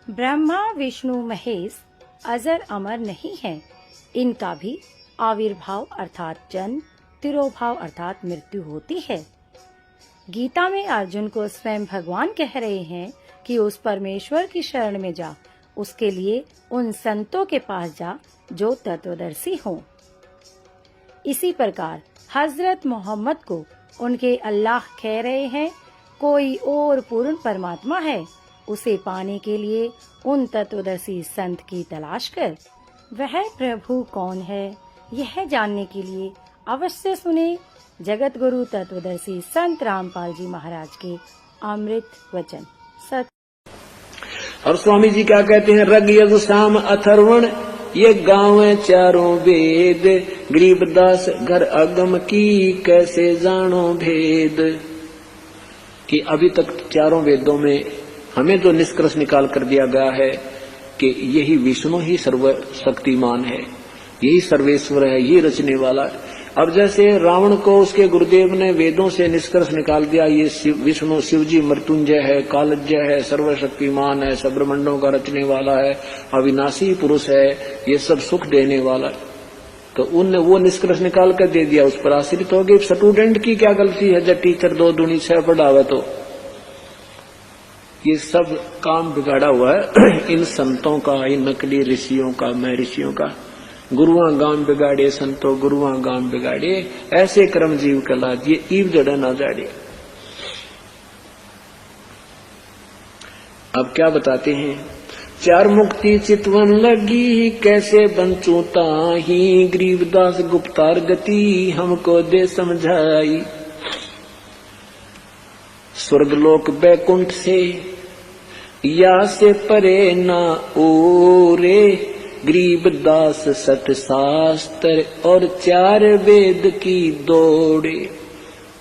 ब्रह्मा विष्णु महेश अजर अमर नहीं है, इनका भी आविर्भाव अर्थात जन्म, तिरोभाव अर्थात मृत्यु होती है। गीता में अर्जुन को स्वयं भगवान कह रहे हैं कि उस परमेश्वर की शरण में जा, उसके लिए उन संतों के पास जा जो तत्वदर्शी हों। इसी प्रकार हजरत मोहम्मद को उनके अल्लाह कह रहे हैं, कोई और पूर्ण परमात्मा है, उसे पाने के लिए उन तत्वदर्शी संत की तलाश कर। वह प्रभु कौन है, यह जानने के लिए अवश्य सुने जगत गुरु तत्वदर्शी संत रामपाल जी महाराज के अमृत वचन। सत। और स्वामी जी क्या कहते हैं, रग यजु साम अथर्वण ये गाँव चारों वेद, गरीबदास घर अगम की कैसे जानो भेद। कि अभी तक चारों वेदों में हमें जो निष्कर्ष निकाल कर दिया गया है कि यही विष्णु ही सर्वशक्तिमान है, यही सर्वेश्वर है, ये रचने वाला है। अब जैसे रावण को उसके गुरुदेव ने वेदों से निष्कर्ष निकाल दिया, ये विष्णु शिवजी मृत्युंजय है, कालज्ञ है, सर्वशक्तिमान है, सब ब्रह्मांडों का रचने वाला है, अविनाशी पुरुष है, ये सब सुख देने वाला है, तो उनने वो निष्कर्ष निकाल कर दे दिया, उस पर आश्रित हो गए। स्टूडेंट की क्या गलती है जब टीचर 2 दूनी 6 पढ़ावे? तो ये सब काम बिगाड़ा हुआ है इन संतों का, इन नकली ऋषियों का, मैं ऋषियों का। गुरुआ गाम बिगाड़े संतो गुरुआ गाम बिगाड़े, ऐसे कर्म जीव कला ये ईव जड़ा ना जाड़े। अब क्या बताते हैं, 4 मुक्ति चितवन लगी कैसे बंचू ताही, गरीबदास गुप्तार गति हमको दे समझाई। स्वर्गलोक बैकुंठ से या से परे ना ओरे, गरीबदास सत शास्त्र और 4 वेद की दौड़े।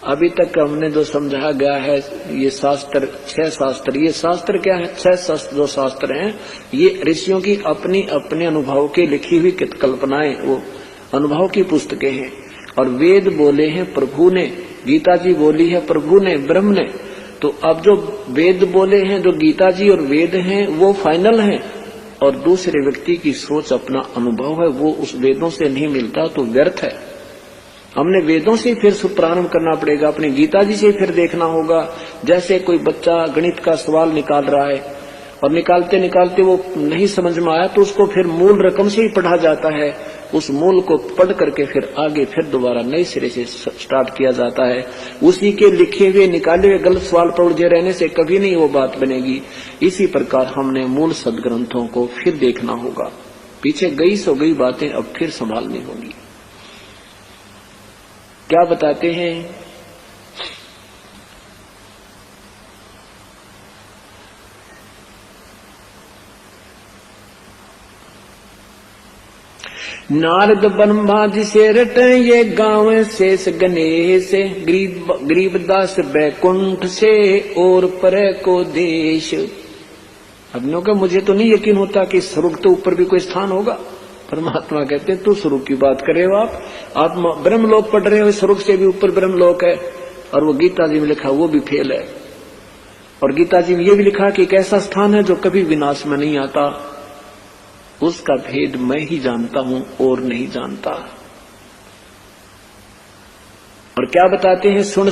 अभी तक हमने जो समझा गया है ये शास्त्र, 6 शास्त्र, ये शास्त्र क्या है? 6 शास्त्र जो शास्त्र हैं ये ऋषियों की अपनी अपने अनुभव के लिखी हुई कल्पनाएं, वो अनुभव की पुस्तकें हैं। और वेद बोले हैं प्रभु ने, गीता जी बोली है प्रभु ने, ब्रह्म ने। तो अब जो वेद बोले हैं, जो गीता जी और वेद हैं वो फाइनल हैं, और दूसरे व्यक्ति की सोच, अपना अनुभव है, वो उस वेदों से नहीं मिलता तो व्यर्थ है। हमने वेदों से फिर प्रारंभ करना पड़ेगा, अपनी गीता जी से फिर देखना होगा। जैसे कोई बच्चा गणित का सवाल निकाल रहा है और निकालते निकालते वो नहीं समझ में आया तो उसको फिर मूल रकम से ही पढ़ा जाता है, उस मूल को पढ़ करके फिर आगे फिर दोबारा नए सिरे से स्टार्ट किया जाता है। उसी के लिखे हुए निकाले हुए गलत सवाल पर उलझे रहने से कभी नहीं वो बात बनेगी। इसी प्रकार हमने मूल सदग्रंथों को फिर देखना होगा, पीछे गई सो गई बातें अब फिर संभालनी होगी। क्या बताते हैं, नारद ब्रह्मा जी से रटे ये गाँव शेष गणेश, गरीबदास बैकुंठ से और परे को देश। अब नो का मुझे तो नहीं यकीन होता कि स्वर्ग तो ऊपर भी कोई स्थान होगा। परमात्मा कहते हैं तू स्वर्ग की बात करे हो, आप ब्रह्मलोक पढ़ रहे हो, स्वर्ग से भी ऊपर ब्रह्मलोक है। और वो गीता जी में लिखा वो भी फेल है। और गीता जी में ये भी लिखा कि एक ऐसा स्थान है जो कभी विनाश में नहीं आता, उसका भेद मैं ही जानता हूं और नहीं जानता। और क्या बताते हैं, सुन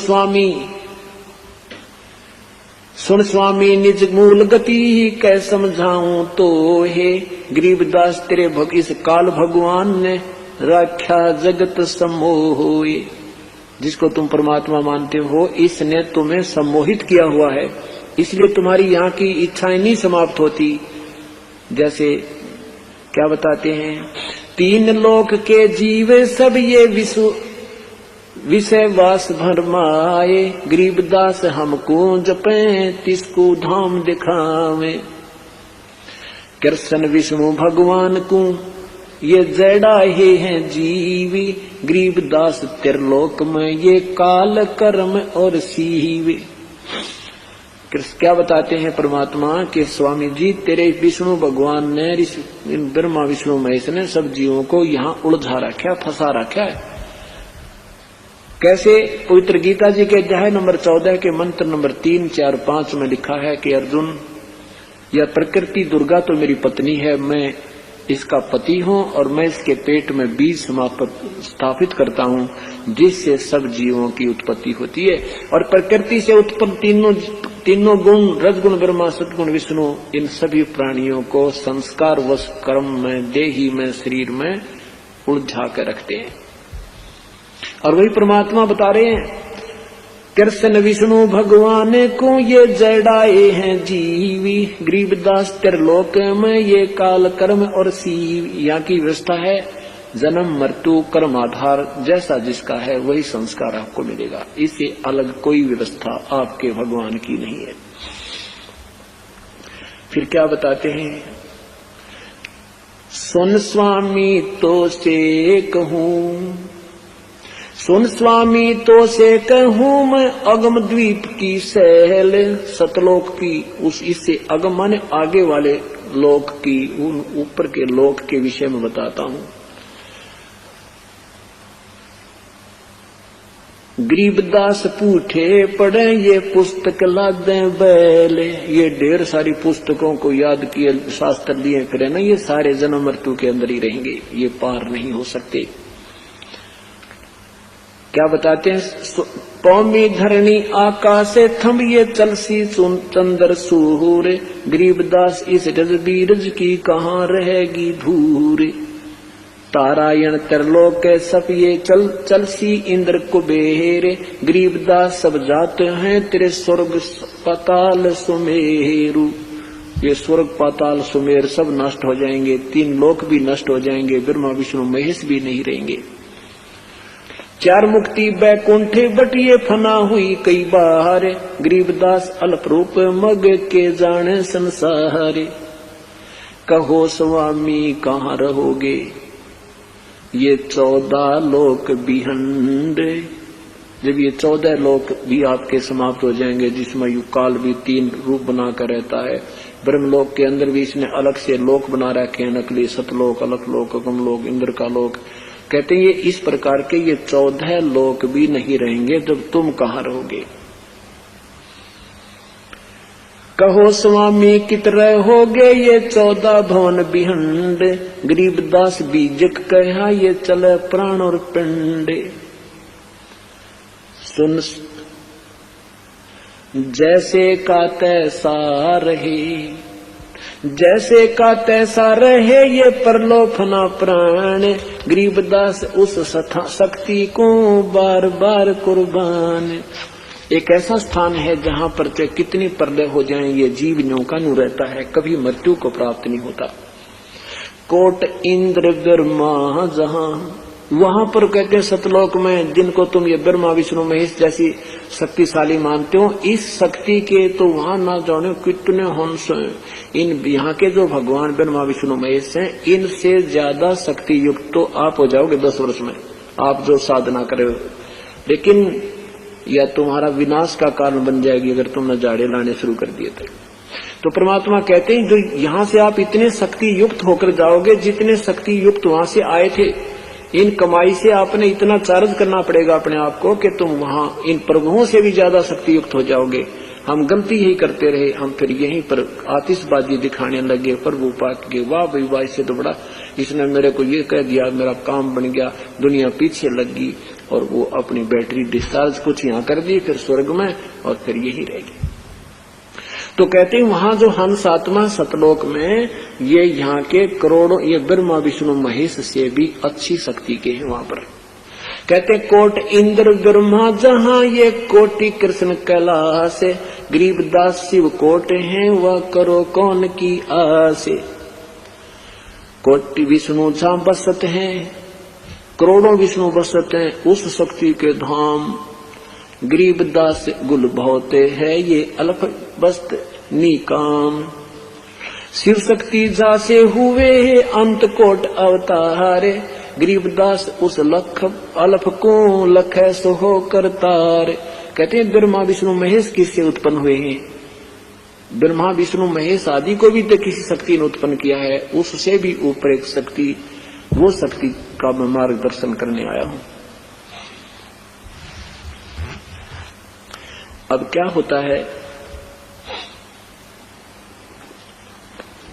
स्वामी निज मूल गति कै समझाऊं तो हे, गरीबदास तेरे इस काल भगवान ने राख्या जगत सम्मोहे। जिसको तुम परमात्मा मानते हो इसने तुम्हें सम्मोहित किया हुआ है, इसलिए तुम्हारी यहाँ की इच्छाएं नहीं समाप्त होती। जैसे क्या बताते हैं, 3 लोक के जीव सब ये विषय वास भरमाए, गरीबदास हमको जपे तिसको धाम दिखावे। कृष्ण विष्णु भगवान को ये जड़ा ही है जीवी, गरीबदास त्रिलोक में ये काल कर्म और सीवे। क्या बताते हैं परमात्मा के स्वामी जी, तेरे विष्णु भगवान ने, ब्रह्मा विष्णु महेश ने सब जीवों को यहाँ उलझा रखा, फंसा रखा है। कैसे? पवित्र गीता जी के अध्याय नंबर 14 के मंत्र नंबर 3, 4, 5 में लिखा है कि अर्जुन या प्रकृति दुर्गा तो मेरी पत्नी है, मैं इसका पति हूं और मैं इसके पेट में बीज स्थापित करता हूं जिससे सब जीवों की उत्पत्ति होती है। और प्रकृति से उत्पन्न तीनों गुण, रजगुण ब्रह्मा सतगुण विष्णु, इन सभी प्राणियों को संस्कार वश कर्म में, देही में, शरीर में उलझा कर रखते हैं। और वही परमात्मा बता रहे हैं, कृष्ण विष्णु भगवान को ये जड़ाए हैं जीवी, गरीबदास त्रिलोक में ये काल कर्म और सीव। यहाँ की व्यवस्था है जन्म मृत्यु कर्म आधार, जैसा जिसका है वही संस्कार आपको मिलेगा। इससे अलग कोई व्यवस्था आपके भगवान की नहीं है। फिर क्या बताते हैं, सुन स्वामी तो से कहूं, सुन स्वामी तो से कहूं मैं अगम द्वीप की सहल, सतलोक की उस इससे अगम माने आगे वाले लोक की, उन ऊपर के लोक के विषय में बताता हूं। गरीबदास पूछे पढ़े ये पुस्तक लादे बैले, ये ढेर सारी पुस्तकों को याद किए शास्त्र लिए फिर ना, ये सारे जन्म मृत्यु के अंदर ही रहेंगे, ये पार नहीं हो सकते। क्या बताते हैं, पौमी धरणी आकाश थम ये चलसी सुन चंद्र सूर, गरीबदास इस रज बीरज की कहाँ रहेगी धूर, तारायण त्रिलोक सब ये चलसी इंद्र कुबेर, गरीबदास सब जाते हैं तेरे स्वर्ग पाताल सुमेरु, ये स्वर्ग पाताल सुमेर सब नष्ट हो जाएंगे, तीन लोक भी नष्ट हो जाएंगे, ब्रह्मा विष्णु महेश भी नहीं रहेंगे। चार मुक्ति बैकुंठ बटिए फना हुई कई बार, गरीबदास अल्प रूप मग के जाने संसार, कहो स्वामी कहाँ रहोगे ये 14 लोक बिहंड। जब ये 14 लोक भी आपके समाप्त हो जाएंगे, जिसमें युग काल भी 3 रूप बनाकर रहता है, ब्रह्मलोक के अंदर भी इसने अलग से लोक बना रखे हैं, नकली सतलोक, अलग लोक, अगम लोक, इंद्र का लोक। कहते हैं ये इस प्रकार के ये 14 लोक भी नहीं रहेंगे, जब तुम कहाँ रहोगे। कहो स्वामी कित रहोगे ये 14 भवन बिहंड, गरीबदास बीजक कहा ये चले प्राण और पिंड। सुन जैसे का तैसा रहे, जैसे का तैसा रहे ये परलोफना प्राण, गरीबदास उस शक्ति को बार बार कुर्बान। एक ऐसा स्थान है जहां पर चाहे कितनी परलय हो जाएं ये जीव न्यों का न्यू रहता है, कभी मृत्यु को प्राप्त नहीं होता। कोट इंद्र ब्रह्मा जहां, वहां पर कहते हैं सतलोक में, जिनको तुम ये ब्रह्मा विष्णु महेश जैसी शक्तिशाली मानते हो, इस शक्ति के तो वहां ना जाने कितने हंस हैं। इन यहाँ के जो भगवान ब्रह्मा विष्णु महेश हैं, इनसे ज्यादा शक्ति युक्त तो आप हो जाओगे 10 वर्ष में, आप जो साधना करे हो। लेकिन या तुम्हारा विनाश का कारण बन जाएगी अगर तुमने जाड़े लाने शुरू कर दिए तो परमात्मा कहते हैं जो यहाँ से आप इतने शक्ति युक्त होकर जाओगे जितने शक्ति युक्त वहां से आए थे, इन कमाई से आपने इतना चार्ज करना पड़ेगा अपने आप को कि तुम वहां इन प्रभुओं से भी ज्यादा शक्ति युक्त हो जाओगे। हम गलती यही करते रहे, हम फिर यहीं पर आतिशबाजी दिखाने लगे, प्रभु पाक के वाह भाई वाह से तो बड़ा इसने मेरे को ये कह दिया, मेरा काम बन गया, दुनिया पीछे लग गई और वो अपनी बैटरी डिस्चार्ज कुछ यहाँ कर दी, फिर स्वर्ग में और फिर यही रहेगी। तो कहते हैं वहां जो हंस आत्मा सतलोक में, ये यहाँ के करोड़ों, ये ब्रह्मा विष्णु महेश से भी अच्छी शक्ति के हैं वहां पर। कहते कोट इंद्र ब्रह्मा जहां ये कोटि कृष्ण कैलाश, गरीबदास शिव कोट हैं वह करो कौन की आस। कोटि विष्णु जहां बसत हैं, करोड़ों विष्णु बसत हैं उस शक्ति के धाम, गरीबदास गुल भौते है ये अल्प बस्त निकाम। शिव शक्ति जा से हुए अंत कोट अवतार, गरीबदास उस लख अल्प को लख सो हो करतार। कहते हैं ब्रह्मा विष्णु महेश किससे उत्पन्न हुए हैं? ब्रह्मा विष्णु महेश आदि को भी तो किसी शक्ति ने उत्पन्न किया है, उससे भी ऊपर एक शक्ति, वो शक्ति का मैं मार्गदर्शन करने आया हूं। अब क्या होता है,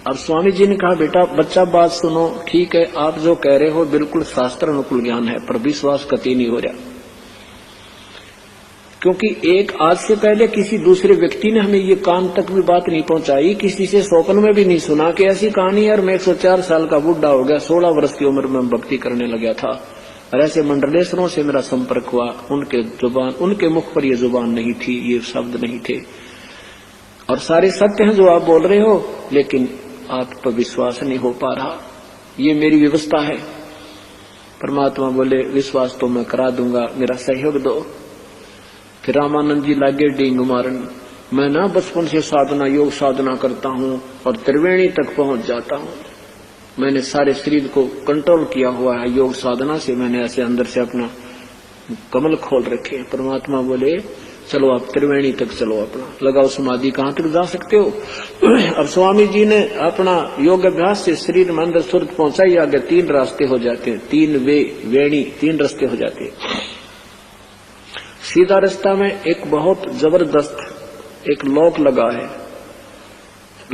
अब स्वामी जी ने कहा, बेटा बच्चा बात सुनो, ठीक है आप जो कह रहे हो बिल्कुल शास्त्र अनुकूल ज्ञान है, पर विश्वास कतई नहीं हो रहा, क्योंकि एक आज से पहले किसी दूसरे व्यक्ति ने हमें ये कान तक भी बात नहीं पहुंचाई, किसी से स्वप्न में भी नहीं सुना कि ऐसी कहानी है। और मैं 104 साल का बुढ़ा हो गया, 16 वर्ष की उम्र में भक्ति करने लगा था, और ऐसे मंडलेश्वरों से मेरा संपर्क हुआ, उनके मुख पर ये जुबान नहीं थी, ये शब्द नहीं थे, और सारे सत्य हैं जो आप बोल रहे हो, लेकिन आप पर विश्वास नहीं हो पा रहा, ये मेरी व्यवस्था है। परमात्मा बोले, विश्वास तो मैं करा दूंगा, मेरा सहयोग दो। फिर रामानंद जी लागे डींग मारन, मैं ना बचपन से साधना योग साधना करता हूँ और त्रिवेणी तक पहुंच जाता हूँ, मैंने सारे शरीर को कंट्रोल किया हुआ है योग साधना से, मैंने ऐसे अंदर से अपना कमल खोल रखे। परमात्मा बोले, चलो आप त्रिवेणी तक चलो, अपना लगाओ समाधि, कहाँ तक जा सकते हो। अब स्वामी जी ने अपना योग अभ्यास से शरीर में अंदर सुरत पहुंचाई, आगे 3 रास्ते हो जाते हैं, 3 वेणी 3 रास्ते हो जाते हैं। सीधा रास्ता में एक बहुत जबरदस्त एक लॉक लगा है,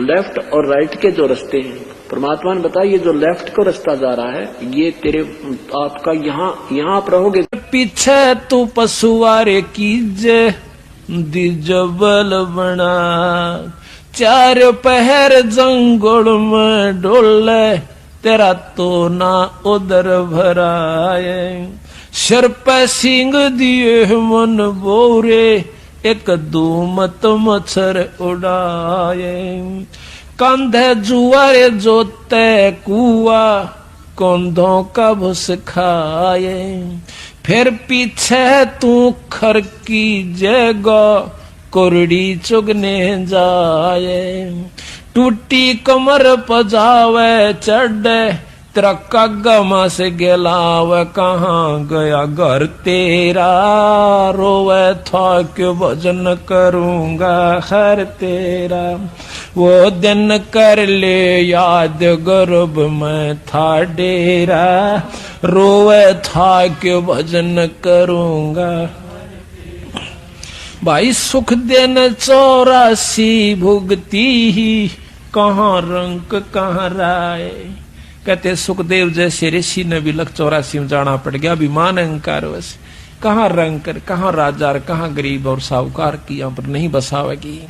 लेफ्ट और राइट के जो रास्ते हैं, परमात्मा ने बताया ये जो लेफ्ट को रास्ता जा रहा है, ये तेरे आपका यहाँ आप रहोगे, पीछे तू पशुआरे कीजे दिजबल बना, 4 पहर जंगल में डोले, तेरा तो ना उधर भराए, सर पे सिंग दिए मन बोरे, एक दूमत मच्छर उड़ाए, कंधे जुआरे जोते कुआ, कंधों का भुस खाए, फिर पीछे तू खर की जगह कोरड़ी चुगने जाए, टूटी कमर पजावे चढ़े, तेरा कगमा से गेलाव, कहाँ गया घर तेरा, रोवे था क्यों भजन करूंगा हर तेरा, वो दिन कर ले याद गर्भ में था डेरा, रोवे था क्यों भजन करूंगा। भाई सुख दिन 84 भुगती ही, कहाँ रंक कहाँ राय, कहते सुखदेव जैसे ऋषि ने भी 84 में जाना पड़ गया, अभिमान अहंकार वैसे, कहाँ रंकर, कहाँ राजार, कहाँ गरीब और साहूकार की यहाँ पर नहीं बसावेगी।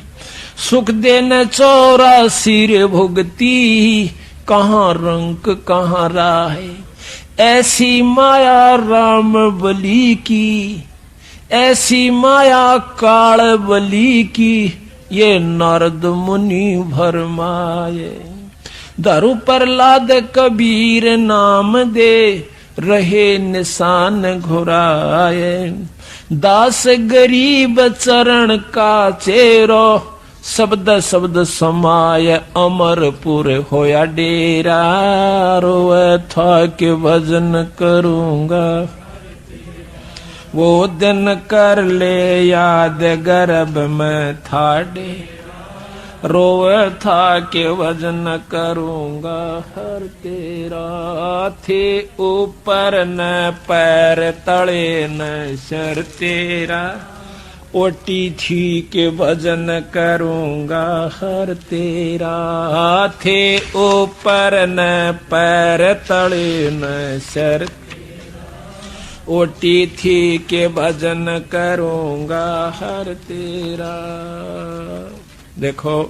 सुख देने 84 भुगती, कहाँ रंक कहाँ राह, ऐसी माया राम बली की, ऐसी माया काल बली की, ये नारद मुनि भरमाए, दारू पर लाद कबीर नाम दे, रहे निशान घुराए, दास गरीब चरण का चेरो, शब्द शब्द समाय अमरपुर होया डेरा, रोए था के भजन करूंगा, वो दिन कर ले याद गर्भ में था डेरा, रोए था के वजन करूंगा हर तेरा, थे ऊपर न पैर तले न सर तेरा, ओटी थी के भजन करूंगा हर तेरा, थे ऊपर न पैर तले न सर, ओटी थी के भजन करूंगा हर तेरा। देखो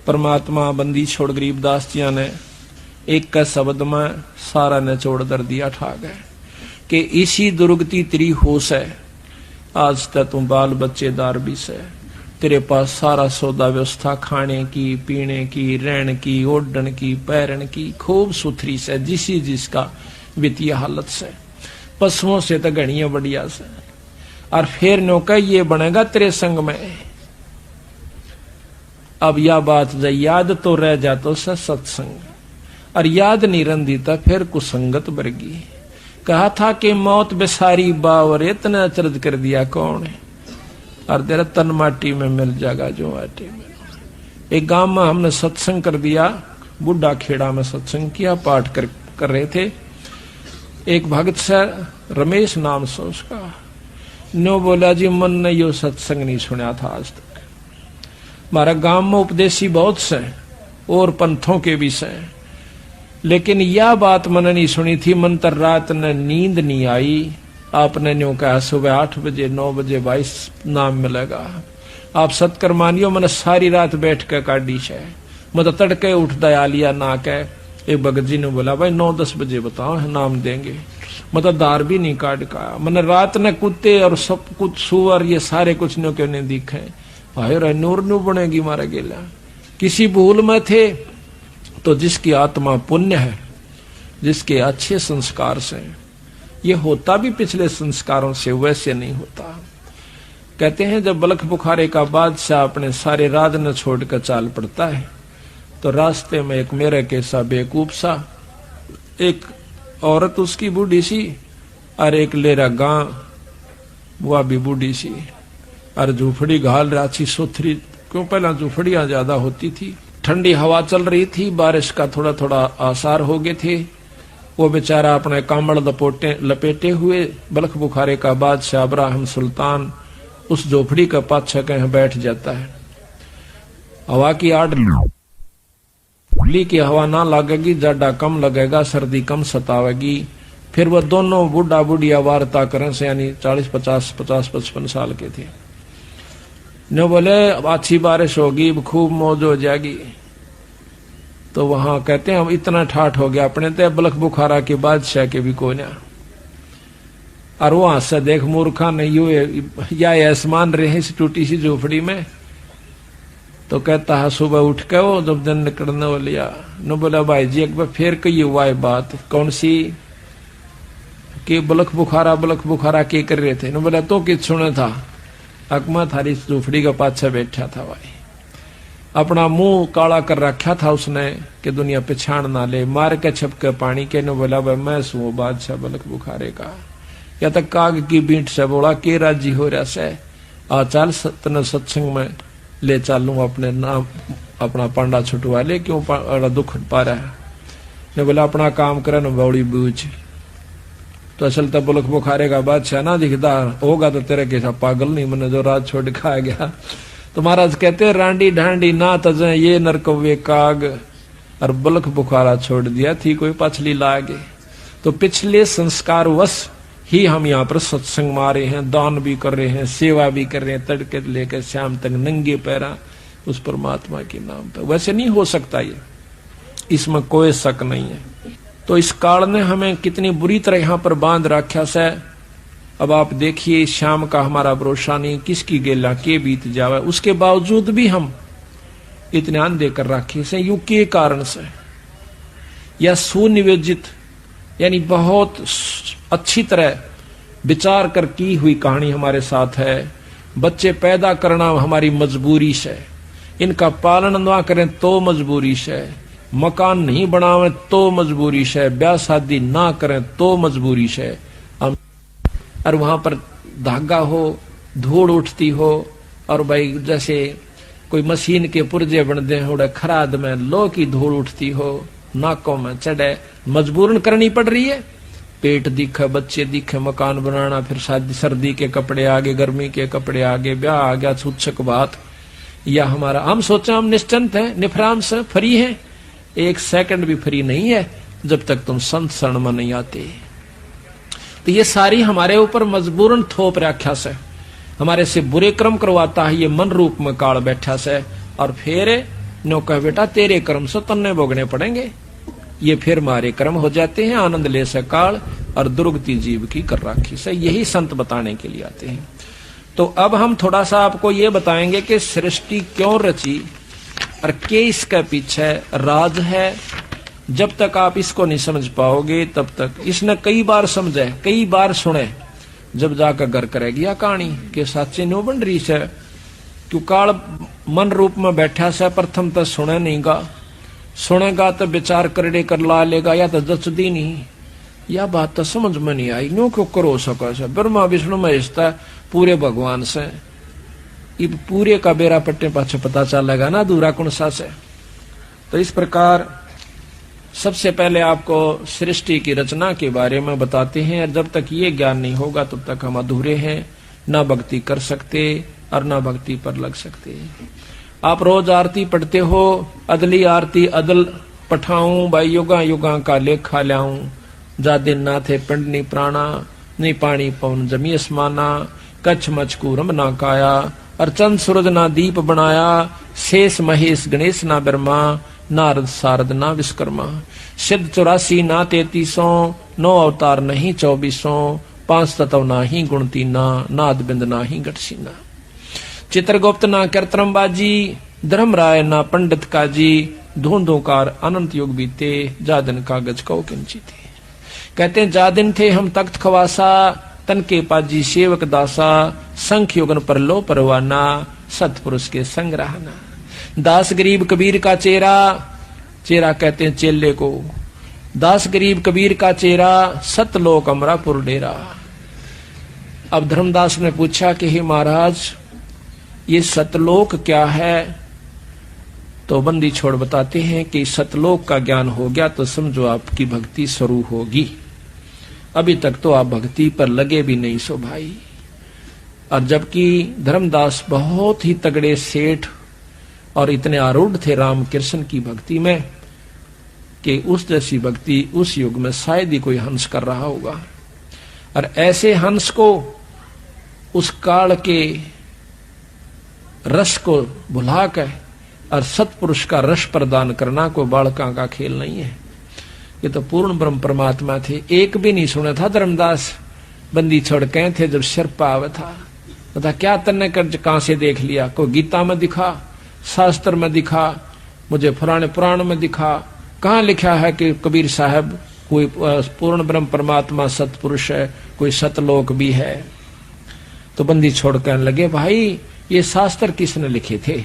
परमात्मा बंदी छोड़ गरीबदास जी ने एक का शब्द में सारा निचोड़ दर दिया ठा गए कि इसी दुर्गति तेरी होश है, आज तक तू बाल बच्चेदार भी से, तेरे पास सारा सौदा व्यवस्था खाने की पीने की रहने की ओढ़न की पैरन की खूब सुथरी से, जिसी जिसका वित्तीय हालत से, पशुओं से तो घड़िया बढ़िया से, और फिर नौका ये बनेगा तेरे संग में। अब यह बात जब याद तो रह जातो से सत्संग, और याद नहीं रंदी था फिर कुसंगत बरगी। कहा था कि मौत बेसारी बावर, इतना अचरज कर दिया कौन है, और तेरा तन माटी में मिल जाएगा जो माटी में। एक गांव में हमने सत्संग कर दिया, बुढ़ा खेड़ा में सत्संग किया, पाठ कर रहे थे। एक भक्त से रमेश नाम से उसका, नो बोला जी मन ने यो सत्संग नहीं सुना था आज तक, हमारा गांव में उपदेशी बहुत से, और पंथों के विषय। लेकिन यह बात मैंने नहीं सुनी थी। मन तर रात ने नींद नहीं आई। आपने न्यू कहा सुबह 8 बजे 9 बजे 22 नाम मिलेगा। आप सत्कर मानियो मैंने सारी रात बैठ के काटी है। मतलब तड़के उठ दया लिया ना कह। एक भगत जी ने बोला भाई 9-10 बजे बताओ नाम देंगे। मतलब दार भी नहीं काट का। मैंने रात ने कुत्ते और सब कुछ सुअर ये सारे कुछ न्यू क्यों नहीं दिखे। भाई नूर न्यू बनेगी मारा गेला। किसी भूल में थे तो जिसकी आत्मा पुण्य है, जिसके अच्छे संस्कार से, ये होता भी पिछले संस्कारों से, वैसे नहीं होता। कहते हैं जब बलख बुखारे का बादशाह अपने सारे राज न छोड़कर चाल पड़ता है तो रास्ते में एक मेरे के सा बेवकूफ सा, एक औरत उसकी बूढ़ी सी और एक लेरा गां वह भी बूढ़ी सी, और झूपड़ी घाल राची सोथरी, क्यों पहला झूपड़ियां ज्यादा होती थी। ठंडी हवा चल रही थी, बारिश का थोड़ा थोड़ा आसार हो गए थे। वो बेचारा अपने कामड़ लपेटे हुए बलख बुखारे का बादशाह इब्राहिम सुल्तान उस झोपड़ी का पाछा कहीं बैठ जाता है। हवा की आड़ ली की हवा ना लगेगी, जाडा कम लगेगा, सर्दी कम सतावेगी। फिर वह दोनों बूढ़ा बुढ़िया वार्ता करें से, यानी 40-50-55 साल के थे। न बोले अच्छी बारिश होगी, खूब मौज हो जाएगी। तो वहां कहते हैं हम इतना ठाठ हो गया अपने ते बलख बुखारा के बादशाह के भी कोई ना। और वहां से देख मूर्खा नहीं या आसमान रहे इस टूटी सी झोपड़ी में। तो कहता है सुबह उठ के वो जब दिन निकलने वाली न बोला भाई जी एक बार फिर कही हुआ है बात कौन सी कि बलख बुखारा के कर रहे थे। न बोला तो किस सुने था, अकमा थारी झोपड़ी का पाछा बैठा था भाई, अपना मुंह काला कर रखा था उसने कि दुनिया पिछाड़ ना ले, मार के छपके पानी के। न बोला भाई मैं सू बादशाह बलख बुखारे का। या तक काग की बींट से बोला के राजी हो रहा से आ चल तने सत्संग में ले चालू, अपने नाम अपना पांडा छुटवा ले, क्यों दुख पा रहा है। ने बोला अपना काम करे न बौड़ी बूझ। तो असल तो बलख बुखारे का बादशाह ना दिखता होगा तो तेरे कैसा पागल नहीं, मैंने जो रात छोड़ खा गया। तो महाराज कहते रांडी ढांडी ना तजे ये नरकवे काग, और बलख बुखारा छोड़ दिया थी कोई पछली लागे। तो पिछले संस्कार वश ही हम यहाँ पर सत्संग मारे हैं, दान भी कर रहे हैं, सेवा भी कर रहे हैं, तड़के लेकर शाम तक नंगे पैरा उस परमात्मा के नाम पर। वैसे नहीं हो सकता ये, इसमें कोई शक नहीं है। तो इस काल ने हमें कितनी बुरी तरह यहाँ पर बांध रखा से। अब आप देखिए शाम का हमारा भरोसा नहीं, किसकी गेला के बीत जावे, उसके बावजूद भी हम इतने अंधे कर रखे से। यू के कारण से या सुनियोजित यानी बहुत अच्छी तरह विचार कर की हुई कहानी हमारे साथ है। बच्चे पैदा करना हमारी मजबूरी से, इनका पालन ना करें तो मजबूरी से, मकान नहीं बनावे तो मजबूरी से, ब्याह शादी ना करें तो मजबूरी से। और वहां पर धागा हो, धूड़ उठती हो, और भाई जैसे कोई मशीन के पुर्जे बनते हो, खराद में लो की धूड़ उठती हो, नाकों में चढ़े, मजबूरन करनी पड़ रही है। पेट दिखे, बच्चे दिखे, मकान बनाना, फिर शादी, सर्दी के कपड़े आगे, गर्मी के कपड़े आगे, ब्याह आ गया, छूछक बात। या हमारा हम सोचा हम निश्चिंत हैं, निफराम से फ्री हैं, एक सेकंड भी फ्री नहीं है जब तक तुम संत शरण में नहीं आते। तो ये सारी हमारे ऊपर मजबूरन थोप रखा से, हमारे से बुरे कर्म करवाता है ये मन रूप में काल बैठा से। और फिर नो कह बेटा तेरे कर्म से तन्ने भोगने पड़ेंगे। ये फिर मारे कर्म हो जाते हैं, आनंद ले से काल और दुर्गति जीव की कर राखी से। यही संत बताने के लिए आते हैं। तो अब हम थोड़ा सा आपको ये बताएंगे कि सृष्टि क्यों रची और के इसके पीछे राज है। जब तक आप इसको नहीं समझ पाओगे तब तक, इसने कई बार समझे, कई बार सुने, जब जाकर घर करेगी या कहानी के साचे नो बन रही से। क्यों काल मन रूप में बैठा से, प्रथम तो सुने नहीं गा, सुनेगा तो विचार करने कर ला लेगा, या तो जचदी नहीं, या बात तो समझ में नहीं आई। नो क्यों करो सको से ब्रह्मा विष्णु महेश पूरे भगवान से, पूरे का बेरा पट्टे पाछे पता चलेगा ना दूरा कौन सा से। तो इस प्रकार सबसे पहले आपको सृष्टि की रचना के बारे में बताते हैं। जब तक ये ज्ञान नहीं होगा तब तक हम अधूरे हैं, ना भक्ति कर सकते और ना भक्ति पर लग सकते। आप रोज आरती पढ़ते हो, अदली आरती अदल पठाऊं, भाई युगा युगा का लेखा ल्याऊं, जा दिन ना थे पिंड नी प्राणा, नी पानी पवन जमी असमाना, कच्छ मच कूरम ना काया, और चंद सूरज ना दीप बनाया, शेष महेश गणेश ना ब्रह्मा, नारद सारद ना विश्वकर्मा, सिद्ध 84 ना 33, 9 अवतार नहीं 24, 5 तत्व ना ही गुण तीना, नाद बिंद ना ही गठसीना, चित्रगुप्त ना कीर्तनबाजी, धर्मराय ना पंडित काजी, धूंधोकार अनंत युग बीते, जा दिन कागज कौ किंचिते। कहते हैं जा दिन थे हम तख्त खवासा, तन के पाजी सेवक दासा, संख युगन पर लो परवाना, सतपुरुष के संग रहना। दास गरीब कबीर का चेहरा, चेहरा कहते हैं चेले को, दास गरीब कबीर का चेहरा, सतलोक अमरापुर डेरा। अब धर्मदास ने पूछा कि हे महाराज ये सतलोक क्या है? तो बंदी छोड़ बताते हैं कि सतलोक का ज्ञान हो गया तो समझो आपकी भक्ति शुरू होगी, अभी तक तो आप भक्ति पर लगे भी नहीं सो भाई। और जबकि धर्मदास बहुत ही तगड़े सेठ और इतने आरूढ़ थे राम कृष्ण की भक्ति में कि उस जैसी भक्ति उस युग में शायद ही कोई हंस कर रहा होगा। और ऐसे हंस को उस काल के रस को भुलाकर और सतपुरुष का रस प्रदान करना कोई बालका का खेल नहीं है। ये तो पूर्ण ब्रह्म परमात्मा थे। एक भी नहीं सुना था धर्मदास, बंदी छोड़ कहे थे जब सिर पर आवे था, बता क्या तन्ने कर कहां से देख लिया? कोई गीता में दिखा, शास्त्र में दिखा, मुझे पुराने पुराण में दिखा, कहाँ लिखा है कि कबीर साहब कोई पूर्ण ब्रह्म परमात्मा सतपुरुष है, कोई सतलोक भी है? तो बंदी छोड़ कहने लगे भाई ये शास्त्र किसने लिखे थे?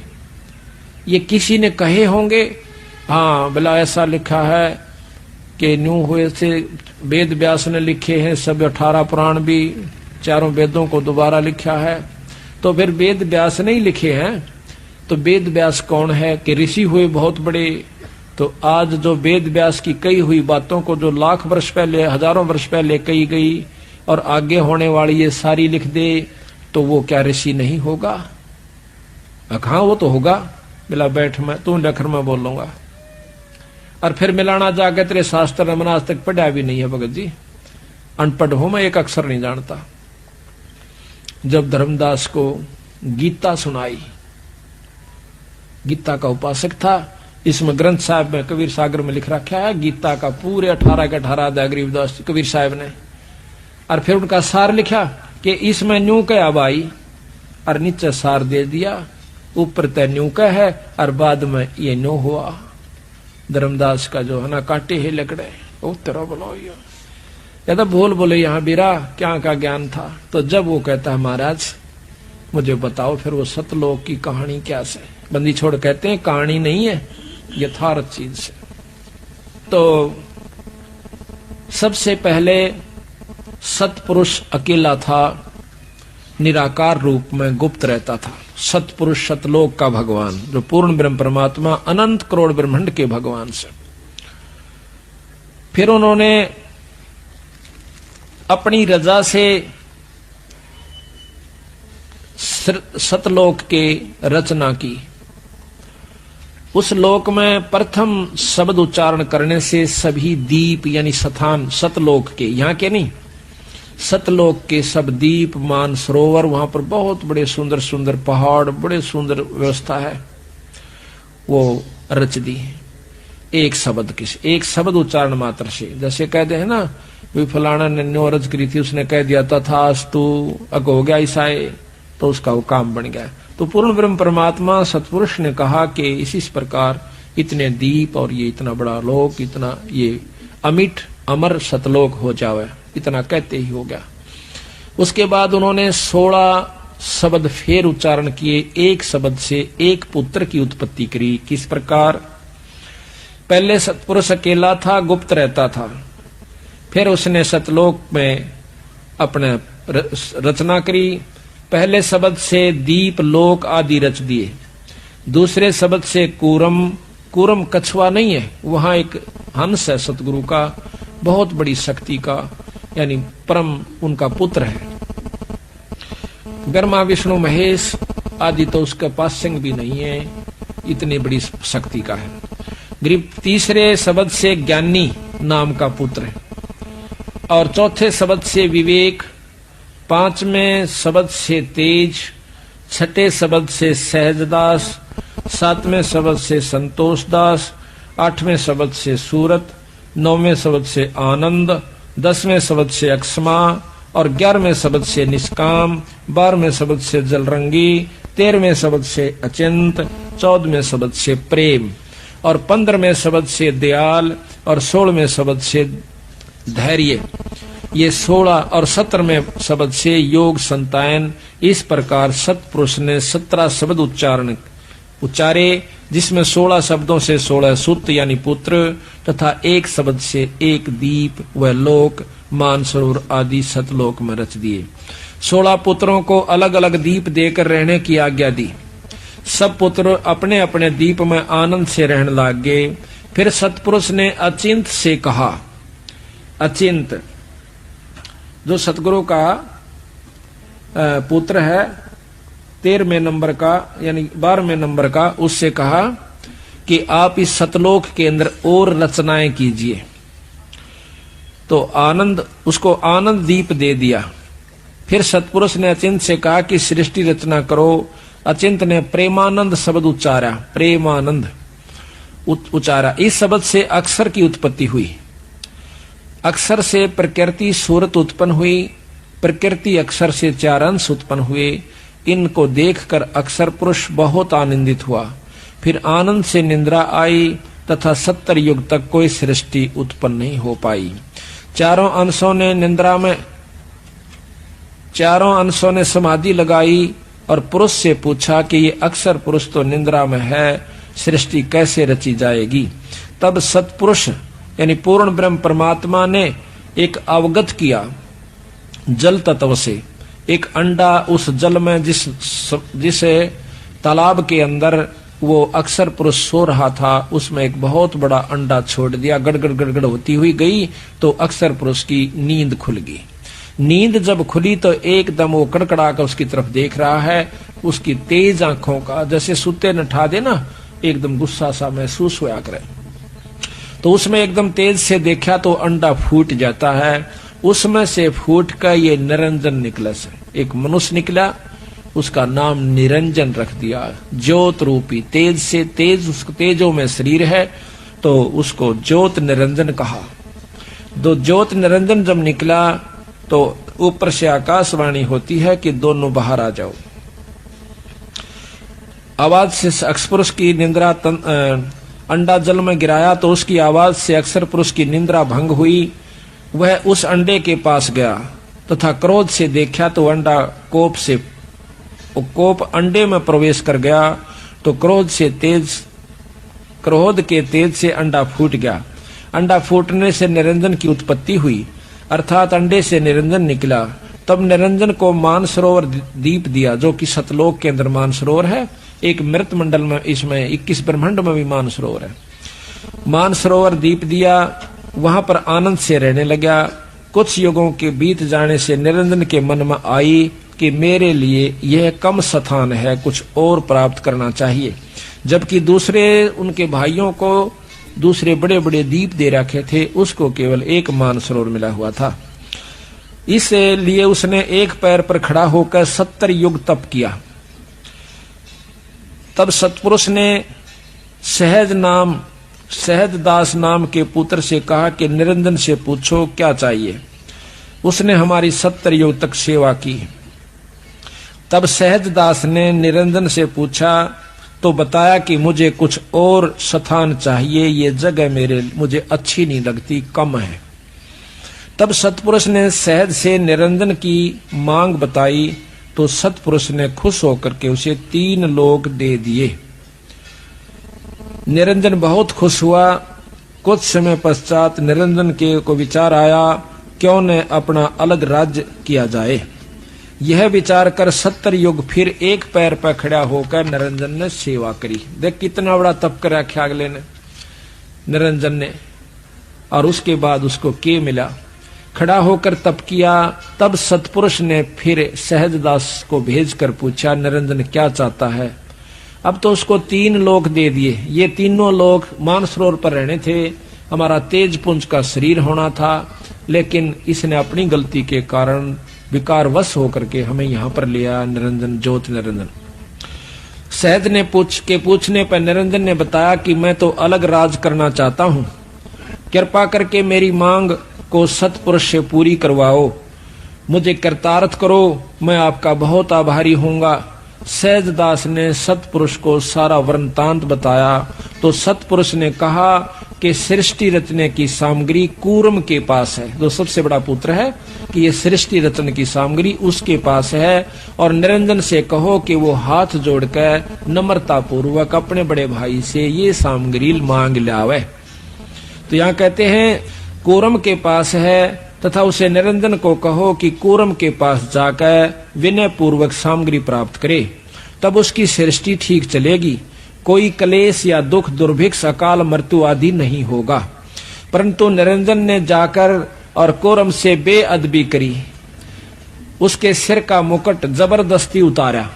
ये किसी ने कहे होंगे? हाँ भला ऐसा लिखा है कि न्यू हुए से वेद व्यास ने लिखे हैं, सब 18 पुराण भी, चारों वेदों को दोबारा लिखा है। तो फिर वेद व्यास नहीं लिखे हैं तो वेद व्यास कौन है? कि ऋषि हुए बहुत बड़े। तो आज जो वेद व्यास की कही हुई बातों को जो लाख वर्ष पहले, हजारों वर्ष पहले कही गई और आगे होने वाली ये सारी लिख दे तो वो क्या ऋषि नहीं होगा? हाँ वो तो होगा। मिला बैठ मैं तू लखर में बोलूंगा। और फिर मिलाना जाके तेरे शास्त्र मैंने आज तक पढ़ा भी नहीं है भगत जी, अनपढ़ हूं मैं, एक अक्षर नहीं जानता। जब धर्मदास को गीता सुनाई, गीता का उपासक था, इसमें ग्रंथ साहब में कबीर सागर में लिख रखा है गीता का पूरे 18 के 18 अध्याय गरीबदास कबीर साहब ने। और फिर उनका सार लिखा कि इसमें न्यू कहा भाई, और नीचे सार दे दिया, ऊपर तय न्यू का है और बाद में ये न्यू हुआ। धर्मदास का जो है ना काटे ही लकड़े, ओ तेरा बोलो या तो बोल बोले यहाँ बीरा क्या का ज्ञान था? तो जब वो कहता है महाराज मुझे बताओ फिर वो सतलोक की कहानी क्या से? बंदी छोड़ कहते हैं कहानी नहीं है, यथार्थ चीज से। तो सबसे पहले सतपुरुष अकेला था, निराकार रूप में गुप्त रहता था। सतपुरुष सतलोक का भगवान जो पूर्ण ब्रह्म परमात्मा अनंत करोड़ ब्रह्मांड के भगवान से। फिर उन्होंने अपनी रजा से सतलोक के रचना की। उस लोक में प्रथम शब्द उच्चारण करने से सभी दीप यानी स्थान सतलोक के, यहाँ के नहीं, सतलोक के सब दीप मान सरोवर, वहां पर बहुत बड़े सुंदर सुंदर पहाड़, बड़े सुंदर व्यवस्था है, वो रच दी एक शब्द किसी, एक शब्द उच्चारण मात्र से। जैसे कहते हैं ना भी फलाना ने न्यो रज करी थी, उसने कह दिया तथास्तु, अग हो गया ईसाई, तो उसका वो काम बन गया। तो पूर्ण ब्रह्म परमात्मा सतपुरुष ने कहा कि इसी प्रकार इतने दीप और ये इतना बड़ा लोक, इतना ये अमिट अमर सतलोक हो जावे, इतना कहते ही हो गया। उसके बाद उन्होंने 16 शब्द फिर उच्चारण किए, एक शब्द से एक पुत्र की उत्पत्ति करी। किस प्रकार? पहले सतपुरुष अकेला था, गुप्त रहता था, फिर उसने सतलोक में अपने रचना करी। पहले शब्द से दीप लोक आदि रच दिए, दूसरे शब्द से कूरम, कूरम कछुआ नहीं है, वहां एक हंस है सतगुरु का, बहुत बड़ी शक्ति का, यानी परम उनका पुत्र है। ब्रह्मा विष्णु महेश आदि तो उसके पास सिंह भी नहीं है, इतनी बड़ी शक्ति का है। ग्रीब तीसरे शब्द से ज्ञानी नाम का पुत्र है, और चौथे शब्द से विवेक, पांचवें शब्द से तेज, छठे शब्द से सहजदास, सातवें शब्द से संतोषदास, आठवें शब्द से सूरत, नौवें शब्द से आनंद, 10वें शब्द से अक्षमा, और 11वें शब्द से निष्काम, 12वें शब्द से जलरंगी, 13वें शब्द से अचिंत, 14वें शब्द से प्रेम, और 15वें शब्द से दयाल, और 16वें शब्द से धैर्य। ये 16 और 17वें शब्द से योग संतायन। इस प्रकार सत्पुरुष ने 17 शब्द उच्चारे, जिसमें 16 शब्दों से 16 सुत यानी पुत्र, तथा एक शब्द से एक दीप व लोक, मानसरोवर आदि सतलोक में रच दिए। 16 पुत्रों को अलग अलग दीप देकर रहने की आज्ञा दी। सब पुत्र अपने अपने दीप में आनंद से रहने लग गए। फिर सतपुरुष ने अचिंत से कहा, अचिंत जो सतगुरु का पुत्र है 13वें नंबर का यानी 12वें नंबर का, उससे कहा कि आप इस सतलोक के अंदर और रचनाएं कीजिए। तो आनंद, उसको आनंद दीप दे दिया। फिर सतपुरुष ने अचिंत से कहा कि सृष्टि रचना करो। अचिंत ने प्रेमानंद शब्द उच्चारा, प्रेमानंद उच्चारा। इस शब्द से अक्षर की उत्पत्ति हुई। अक्षर से प्रकृति सूरत उत्पन्न हुई, प्रकृति अक्षर से 4 अंश उत्पन्न हुए। इनको देखकर अक्षर पुरुष बहुत आनंदित हुआ। फिर आनंद से निद्रा आई तथा 70 युग तक कोई सृष्टि उत्पन्न नहीं हो पाई। चारों अंशों ने समाधि लगाई और पुरुष से पूछा कि ये अक्षर पुरुष तो निद्रा में है, सृष्टि कैसे रची जाएगी। तब सत्पुरुष यानी पूर्ण ब्रह्म परमात्मा ने एक अवगत किया जल तत्व से। एक अंडा उस जल में जिसे तालाब के अंदर वो अक्षर पुरुष सो रहा था, उसमें एक बहुत बड़ा अंडा छोड़ दिया। गड़गड़ गड़गड़ होती हुई गई तो अक्षर पुरुष की नींद खुल गई। नींद जब खुली तो एकदम वो कड़कड़ा कर उसकी तरफ देख रहा है। उसकी तेज आंखों का, जैसे सुते न ठा दे ना, एकदम गुस्सा सा महसूस हुआ करे। तो उसमें एकदम तेज से देखा तो अंडा फूट जाता है। उसमें से फूट कर ये निरंजन निकला से एक मनुष्य निकला, उसका नाम निरंजन रख दिया। ज्योत रूपी, तेज से तेज, उसको तेजों में शरीर है तो उसको ज्योत निरंजन कहा। दो ज्योत निरंजन जब निकला तो ऊपर से आकाशवाणी होती है कि दोनों बाहर आ जाओ। आवाज से अक्षर पुरुष की निंद्रा अंडा जल में गिराया तो उसकी आवाज से अक्षर पुरुष की निंद्रा भंग हुई। वह उस अंडे के पास गया तथा क्रोध से देखा तो अंडा कोप अंडे में प्रवेश कर गया तो क्रोध के तेज से अंडा फूट गया। अंडा फूटने से निरंजन की उत्पत्ति हुई, अर्थात अंडे से निरंजन निकला। तब निरंजन को मानसरोवर दीप दिया, जो कि सतलोक के अंदर मानसरोवर है। एक मृत मंडल में, इसमें 21 ब्रह्मांड में भी मानसरोवर है। मानसरोवर दीप दिया, वहां पर आनंद से रहने लगा। कुछ युगों के बीत जाने से निरंजन के मन में आई कि मेरे लिए यह कम स्थान है, कुछ और प्राप्त करना चाहिए। जबकि दूसरे उनके भाइयों को दूसरे बड़े बड़े दीप दे रखे थे, उसको केवल एक मानसरोवर मिला हुआ था। इसलिए उसने एक पैर पर खड़ा होकर 70 युग तप किया। तब सतपुरुष ने सहजदास नाम के पुत्र से कहा कि निरंजन से पूछो क्या चाहिए। उसने हमारी 70 युग तक सेवा की। तब सहजदास ने निरंजन से पूछा तो बताया कि मुझे कुछ और स्थान चाहिए, ये जगह मुझे अच्छी नहीं लगती, कम है। तब सतपुरुष ने सहज से निरंजन की मांग बताई तो सतपुरुष ने खुश होकर के उसे 3 लोक दे दिए। निरंजन बहुत खुश हुआ। कुछ समय पश्चात निरंजन को विचार आया क्यों न अपना अलग राज्य किया जाए। यह विचार कर 70 युग फिर एक पैर पर खड़ा होकर निरंजन ने सेवा करी। देख कितना बड़ा तप कर रखा अगले ने, निरंजन ने। और उसके बाद उसको के मिला, खड़ा होकर तप किया। तब सतपुरुष ने फिर सहजदास को भेजकर पूछा निरंजन क्या चाहता है। अब तो उसको 3 लोक दे दिए। ये तीनों लोक मानसरोवर पर रहने थे, हमारा तेज पुंज का शरीर होना था, लेकिन इसने अपनी गलती के कारण विकारवश होकर के हमें यहाँ पर लिया। निरंजन ज्योति निरंजन। सहज ने पूछने पर निरंजन ने बताया कि मैं तो अलग राज करना चाहता हूँ, कृपा करके मेरी मांग को सतपुरुष से पूरी करवाओ, मुझे कृतार्थ करो, मैं आपका बहुत आभारी होऊंगा। सहजदास ने सतपुरुष को सारा वृत्तांत बताया तो सतपुरुष ने कहा कि सृष्टि रचने की सामग्री कूर्म के पास है, जो सबसे बड़ा पुत्र है, कि ये सृष्टि रचने की सामग्री उसके पास है, और निरंजन से कहो कि वो हाथ जोड़कर नम्रता पूर्वक अपने बड़े भाई से ये सामग्री मांग लावे। तो यहाँ कहते हैं कूर्म के पास है, तथा उसे निरंजन को कहो कि कूर्म के पास जाकर विनय पूर्वक सामग्री प्राप्त करे, तब उसकी सृष्टि ठीक चलेगी, कोई क्लेश या दुख दुर्भिक्ष अकाल मृत्यु आदि नहीं होगा। परंतु निरंजन ने जाकर और कूर्म से बेअदबी करी, उसके सिर का मुकुट जबरदस्ती उतारा,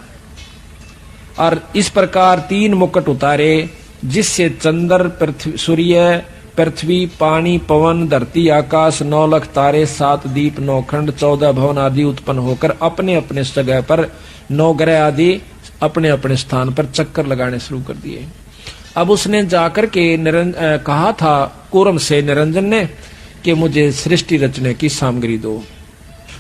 और इस प्रकार 3 मुकुट उतारे, जिससे चंद्र सूर्य पृथ्वी पानी पवन धरती आकाश 9 लाख तारे 7 दीप 9 खंड 14 भवन आदि उत्पन्न होकर अपने अपने जगह पर 9 ग्रह आदि अपने अपने स्थान पर चक्कर लगाने शुरू कर दिए। अब उसने जाकर के कहा था कूर्म से निरंजन ने कि मुझे सृष्टि रचने की सामग्री दो।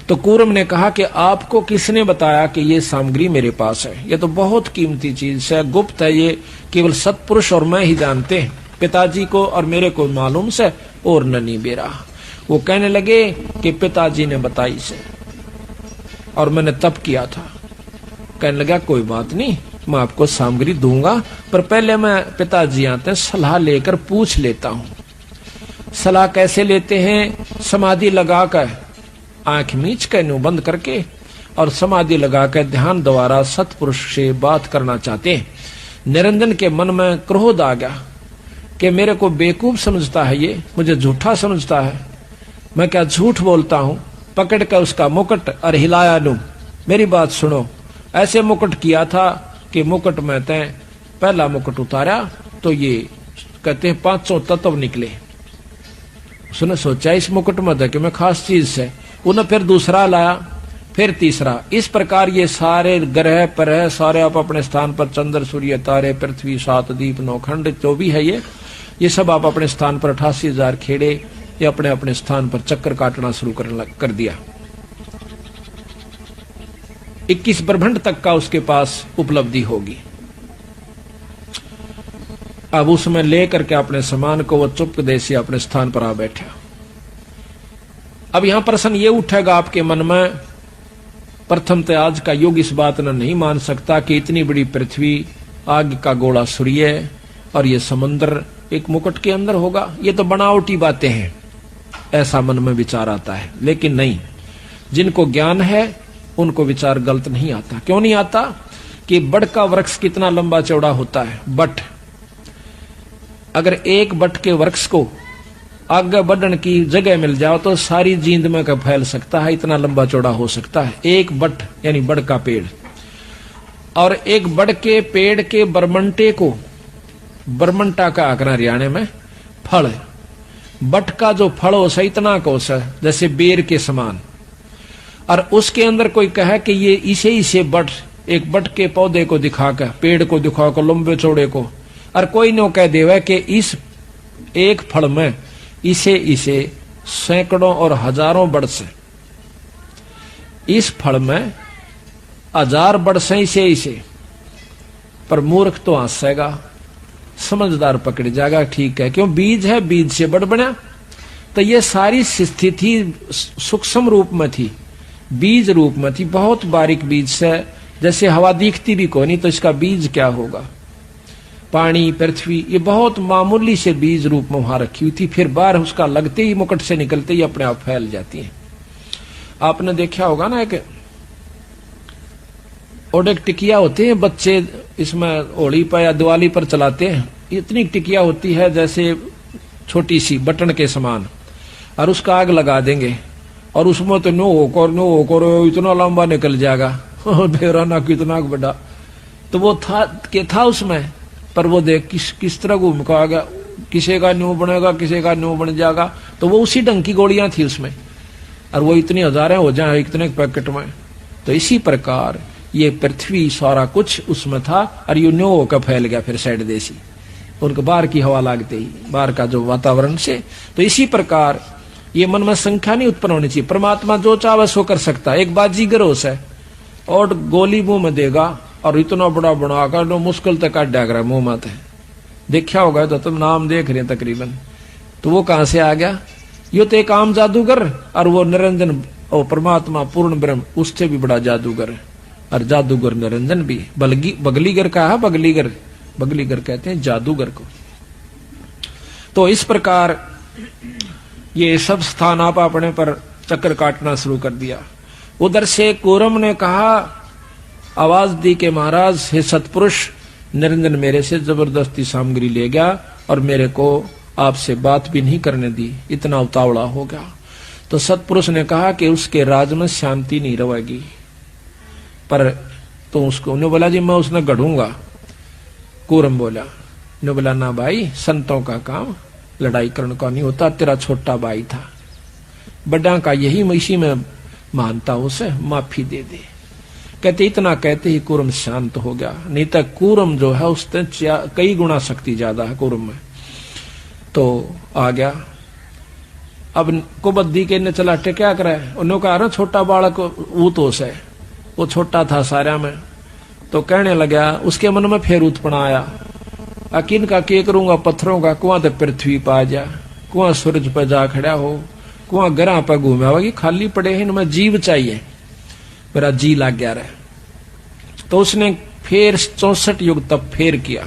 तो कूर्म ने कहा कि आपको किसने बताया कि ये सामग्री मेरे पास है? ये तो बहुत कीमती चीज है, गुप्त है, ये केवल सतपुरुष और मैं ही जानते हैं, पिताजी को और मेरे को मालूम से और ननी बेरा। वो कहने लगे कि पिताजी ने बताई से और मैंने तप किया था। कहने लगा कोई बात नहीं, मैं आपको सामग्री दूंगा, पर पहले मैं पिताजी आते सलाह लेकर पूछ लेता हूँ। सलाह कैसे लेते हैं? समाधि लगाकर, आंख मीच कर न्यू बंद करके और समाधि लगाकर ध्यान द्वारा सतपुरुष से बात करना चाहते हैं। निरंजन के मन में क्रोध आ गया कि मेरे को बेवकूफ समझता है, ये मुझे झूठा समझता है, मैं क्या झूठ बोलता हूँ। पकड़ कर उसका मुकुट और हिलाया नू, मेरी बात सुनो। ऐसे मुकुट किया था कि मुकुट में तय पहला मुकुट उतारा तो ये कहते हैं 500 तत्व निकले। उसने सोचा इस मुकुट में कि मैं खास चीज से, उन्हें फिर दूसरा लाया, फिर तीसरा। इस प्रकार ये सारे ग्रह पर सारे आप अपने स्थान पर, चंद्र सूर्य तारे पृथ्वी 7 दीप 9 खंड जो भी है ये सब आप अपने स्थान पर 88,000 खेड़े ये अपने अपने स्थान पर चक्कर काटना शुरू कर दिया। 21 ब्रह्मांड तक का उसके पास उपलब्धि होगी। अब उसमें लेकर के अपने सामान को वो चुपके से अपने स्थान पर आ बैठा। अब यहां प्रश्न ये उठेगा आपके मन में, प्रथम तो आज का युग इस बात ने नहीं मान सकता कि इतनी बड़ी पृथ्वी, आग का गोला सूर्य और ये समुद्र एक मुकुट के अंदर होगा। ये तो बनावटी बातें हैं, ऐसा मन में विचार आता है। लेकिन नहीं, जिनको ज्ञान है उनको विचार गलत नहीं आता। क्यों नहीं आता? कि बट का वृक्ष कितना लंबा चौड़ा होता है, बट। अगर एक बट के वृक्ष को आगे बढ़ने की जगह मिल जाओ तो सारी जींद में का फैल सकता है, इतना लंबा चौड़ा हो सकता है एक बट, यानी बड़ का पेड़। और एक बड़ के पेड़ के बरमंटे को, बरमंटा का आकरा हरियाणा में फल है, बट का जो फल हो सा इतना कोस है जैसे बेर के समान। और उसके अंदर कोई कहे कि ये इसे बट, एक बट के पौधे को दिखाकर, पेड़ को दिखाकर लंबे चौड़े को, और कोई न कह देवे कि इस एक फल में इसे सैकड़ों और हजारों बड़ से, इस फल में 1000 बड़ से इसे। पर मूर्ख तो हंसेगा, समझदार पकड़ जाएगा, ठीक है, क्यों? बीज है, बीज से बड़ बना। तो ये सारी स्थिति सूक्ष्म रूप में थी, बीज रूप में थी, बहुत बारीक बीज से, जैसे हवा दिखती भी कोई नहीं तो इसका बीज क्या होगा। पानी, पृथ्वी, ये बहुत मामूली से बीज रूप में वहां रखी हुई थी। फिर बाहर उसका लगते ही, मुकुट से निकलते ही अपने आप फैल जाती है। आपने देखा होगा ना, एक ओडेक टिकिया होते हैं बच्चे, इसमें होली पर या दिवाली पर चलाते हैं। इतनी टिकिया होती है जैसे छोटी सी बटन के समान, और उसका आग लगा देंगे और उसमें तो नो होकर इतना लंबा निकल जाएगा बेराना कितना बड़ा। तो वो था उसमें, पर वो देख किस तरह घूम के आ गया, किसी का न्यू बनेगा, किसी का न्यू बन जाएगा, तो वो उसी ढंग की गोलियां थी उसमें, और वो इतनी हजारें हो जाए इतने पैकेट में। तो इसी प्रकार ये पृथ्वी सारा कुछ उसमें था, और यू न्यू होकर फैल गया फिर साइड देसी, उनको बाहर की हवा लागते ही, बाहर का जो वातावरण से। तो इसी प्रकार ये मन में संख्या नहीं उत्पन्न होनी चाहिए। परमात्मा जो चाहे सो कर सकता है। एक बाजीगर होश है और गोली मुंह में देगा और इतना बड़ा बनाकर लो मुश्किल तक काट डाग मुंह में थे, देखा होगा तो तुम नाम देख रहे हैं तकरीबन। तो वो कहां से आ गया? यो तो एक आम जादूगर, और वो निरंजन और परमात्मा पूर्ण ब्रह्म उससे भी बड़ा जादूगर है। और जादूगर निरंजन भी बगलीगर का है, बगलीगर कहते हैं जादूगर को। तो इस प्रकार ये सब स्थान आप अपने पर चक्कर काटना शुरू कर दिया। उधर से कूरम ने कहा, आवाज दी कि महाराज हे सतपुरुष, निरंजन मेरे से जबरदस्ती सामग्री ले गया और मेरे को आपसे बात भी नहीं करने दी, इतना उतावला हो गया। तो सतपुरुष ने कहा कि उसके राज में शांति नहीं रहेगी। पर तो उसको उन्होंने बोला जी मैं उसने गढ़ूंगा। कूरम बोला, ने बोला ना भाई, संतों का काम लड़ाई करने का नहीं होता, तेरा छोटा भाई था, बड़ा का यही इसी में मानता, उसे माफी दे दे। कहते इतना कहते ही कूरम शांत हो गया। नहीं तो कूरम जो है उससे कई गुना शक्ति ज्यादा है कूरम में। तो आ गया। अब कुबद्दी के ने चला क्या करे, उन्होंने कहा ना छोटा बालक ऊतोस है, वो छोटा था सारा में। तो कहने लगा, उसके मन में फिर उत्पन्न आया, अकिन का के करूंगा, पत्थरों का कुआं तो पृथ्वी पा जा, कुआं सूरज पर जा खड़ा हो, कुआं गरा पर घूमे होगी, खाली पड़े हैं, इनमें जीव चाहिए, मेरा जी लग गया रहे। तो उसने फिर 64 युग तप फिर किया।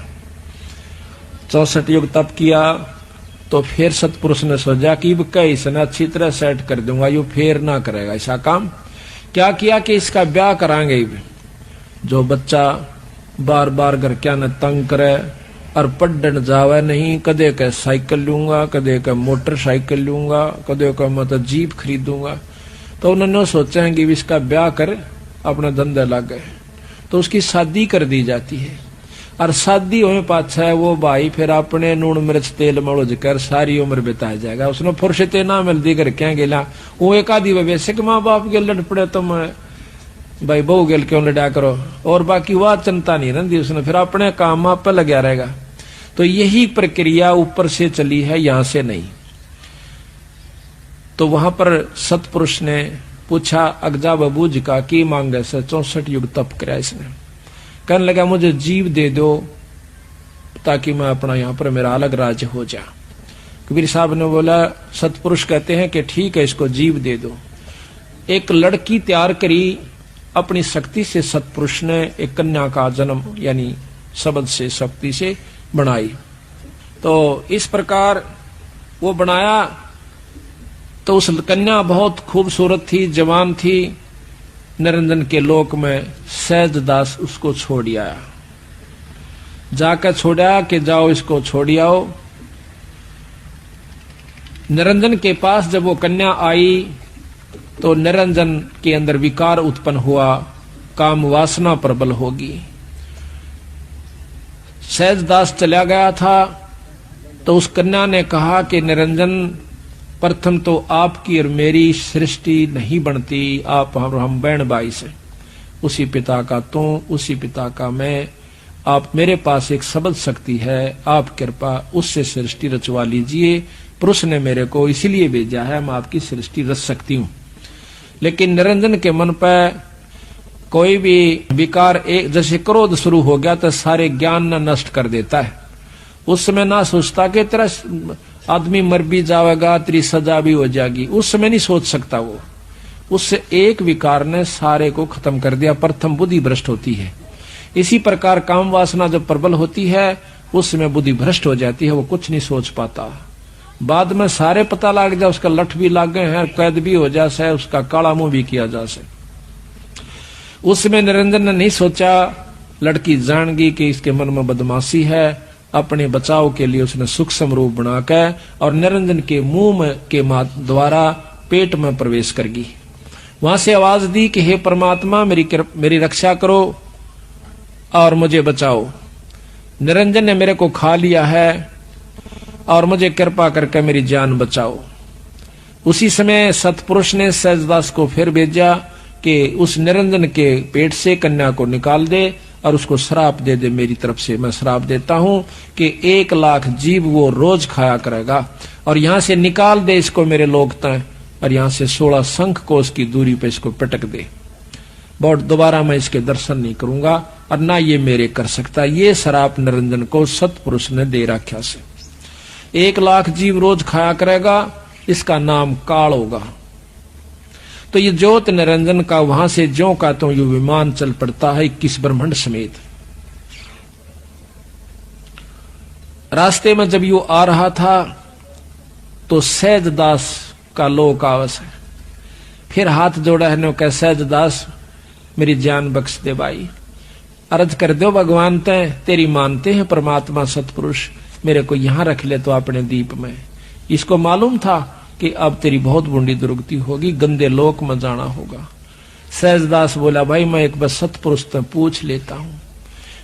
64 युग तप किया तो फिर सतपुरुष ने सोचा कि कई से अच्छी तरह सेट कर दूंगा, यू फिर ना करेगा ऐसा काम। क्या किया कि इसका ब्याह करांगे। जो बच्चा बार बार घर क्या न तंग करे और पढ़ने जावे नहीं, कदे का साइकिल लूंगा, कदे का मोटरसाइकिल लूंगा, कदे का मतलब जीप खरीदूंगा। तो उन्होंने सोचा है कि इसका ब्याह कर अपना धंधा लग गए। तो उसकी शादी कर दी जाती है, और शादी होने पाछा है वो भाई फिर अपने नून मिर्च तेल मड़ोज कर सारी उम्र बिता जाएगा। उसने फुर्सते ना मिलती कर क्या गेला, वो एक आदि वैसे कि माँ बाप के लड़ पड़े, तुम भाई बहू गेल क्यों लड़ा करो, और बाकी वह चिंता नहीं रहती, उसने फिर अपने काम आप पे लगा रहेगा। तो यही प्रक्रिया ऊपर से चली है, यहां से नहीं। तो वहां पर सतपुरुष ने पूछा अगजा बबूज का की मांगे से 64 युग तप कराया इसने। कहने लगा मुझे जीव दे दो ताकि मैं अपना यहां पर मेरा अलग राज्य हो जा। कबीर साहब ने बोला, सतपुरुष कहते हैं कि ठीक है इसको जीव दे दो। एक लड़की तैयार करी अपनी शक्ति से, सतपुरुष ने एक कन्या का जन्म यानी शब्द से शक्ति से बनाई। तो इस प्रकार वो बनाया। तो उस कन्या बहुत खूबसूरत थी, जवान थी। निरंजन के लोक में सहजदास उसको छोड़ आया, जाकर छोड़ा कि जाओ इसको छोड़ आओ। निरंजन के पास जब वो कन्या आई तो निरंजन के अंदर विकार उत्पन्न हुआ, काम वासना प्रबल होगी। सहजदास चला गया था तो उस कन्या ने कहा कि निरंजन प्रथम तो आपकी और मेरी सृष्टि नहीं बनती, आप हम बहन भाई से, उसी पिता का तू, उसी पिता का मैं, आप मेरे पास एक शब्द शक्ति है, आप कृपा उससे सृष्टि रचवा लीजिए। पुरुष ने मेरे को इसीलिए भेजा है, मैं आपकी सृष्टि रच सकती हूँ। लेकिन निरंजन के मन पर कोई भी विकार, एक जैसे क्रोध शुरू हो गया तो सारे ज्ञान न नष्ट कर देता है। उस समय ना सोचता कि तेरा आदमी मर भी जाएगा, तेरी सजा भी हो जाएगी, उस समय नहीं सोच सकता वो। उससे एक विकार ने सारे को खत्म कर दिया। प्रथम बुद्धि भ्रष्ट होती है। इसी प्रकार काम वासना जब प्रबल होती है उस समय बुद्धि भ्रष्ट हो जाती है, वो कुछ नहीं सोच पाता। बाद में सारे पता लग जाए, उसका लठ भी लग गए हैं, कैद भी हो जाए, उसका काला मुंह भी किया जा सके। उस समय निरंजन ने नहीं सोचा, लड़की जान गई कि इसके मन में बदमाशी है। अपने बचाव के लिए उसने सूक्ष्म रूप बनाकर और निरंजन के मुंह में के द्वारा पेट में प्रवेश कर गई। वहां से आवाज दी कि हे परमात्मा मेरी रक्षा करो। और मुझे बचाओ। निरंजन ने मेरे को खा लिया है और मुझे कृपा करके मेरी जान बचाओ। उसी समय सतपुरुष ने सहजदास को फिर भेजा कि उस निरंजन के पेट से कन्या को निकाल दे और उसको श्राप दे दे। मेरी तरफ से मैं श्राप देता हूं कि 1 लाख जीव वो रोज खाया करेगा और यहां से निकाल दे इसको मेरे लोग तय, और यहां से 16 शंख कोस की दूरी पे इसको पटक दे। बहुत दोबारा मैं इसके दर्शन नहीं करूंगा और ना ये मेरे कर सकता। ये श्राप निरंजन को सतपुरुष ने दे रखा से 1 लाख जीव रोज खाया करेगा, इसका नाम काल होगा। तो ये ज्योत निरंजन का वहां से ज्यों का तो ये विमान चल पड़ता है 21 ब्रह्मांड समेत। रास्ते में जब यू आ रहा था तो सहजदास का लोक आवस है, फिर हाथ जोड़ा है नो कह सहजदास मेरी जान बख्श दे भाई, अर्ज कर दो भगवान तय तेरी मानते हैं परमात्मा सतपुरुष, मेरे को यहां रख ले तो अपने दीप में। इसको मालूम था कि अब तेरी बहुत बूंदी दुर्गति होगी, गंदे लोक में जाना होगा। सहजदास बोला भाई मैं एक बार सतपुरुष से पूछ लेता हूं,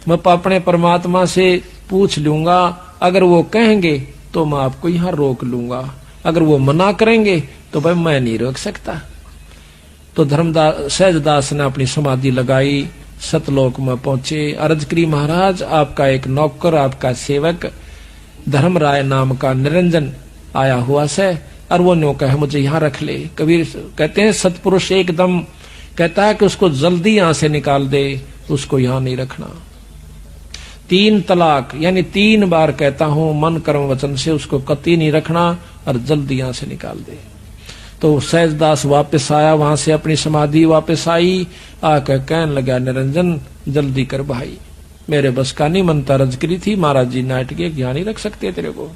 मैं अपने परमात्मा से पूछ लूंगा, अगर वो कहेंगे तो मैं आपको यहां रोक लूंगा, अगर वो मना करेंगे तो भाई मैं नहीं रोक सकता। तो सहजदास ने अपनी समाधि लगाई, सतलोक में पहुंचे, अर्ज करी महाराज आपका एक नौकर आपका सेवक धर्मराय नाम का निरंजन आया हुआ से और वो न्यों कहे मुझे यहां रख ले। कबीर कहते हैं सतपुरुष एकदम कहता है कि उसको जल्दी यहां से निकाल दे, उसको यहां नहीं रखना। 3 तलाक यानी 3 बार कहता हूं मन कर्म वचन से उसको कतई नहीं रखना और जल्दी यहां से निकाल दे। तो सहजदास वापस आया, वहां से अपनी समाधि वापस आई, आकर कहने लगा निरंजन जल्दी कर भाई, मेरे बस का नहीं मनता, रज करी थी महाराज जी नाट के यहाँ नहीं रख सकते तेरे को।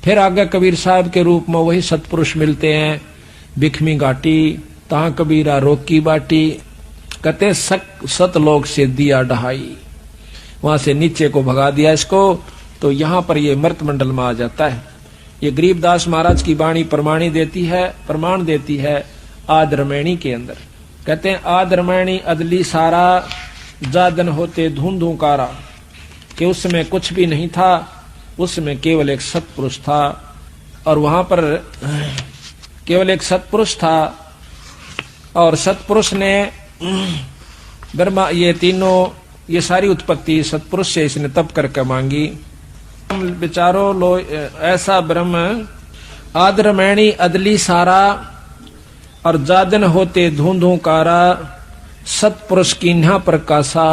फिर आगे कबीर साहब के रूप में वही सतपुरुष मिलते हैं, बिखमी घाटी तहां कबीरा रोकी बाटी, कहते सतलोक से दिया डहाई, वहां से नीचे को भगा दिया इसको, तो यहां पर ये मृत मंडल में आ जाता है। ये गरीबदास महाराज की वाणी प्रमाण देती है आद रमैणी के अंदर। कहते हैं आद रमैणी अदली सारा जादन होते धूंधू कारा, कि उसमें कुछ भी नहीं था, उसमें केवल एक सतपुरुष था, और वहां पर केवल एक सतपुरुष था, और सतपुरुष ने ब्रह्मा ये तीनों ये सारी उत्पत्ति सतपुरुष से इसने तप करके मांगी। विचारो लो ऐसा ब्रह्म आदरमैणी अदली सारा और जादन होते धूंधू कारा, सतपुरुष की न्हा प्रकाशा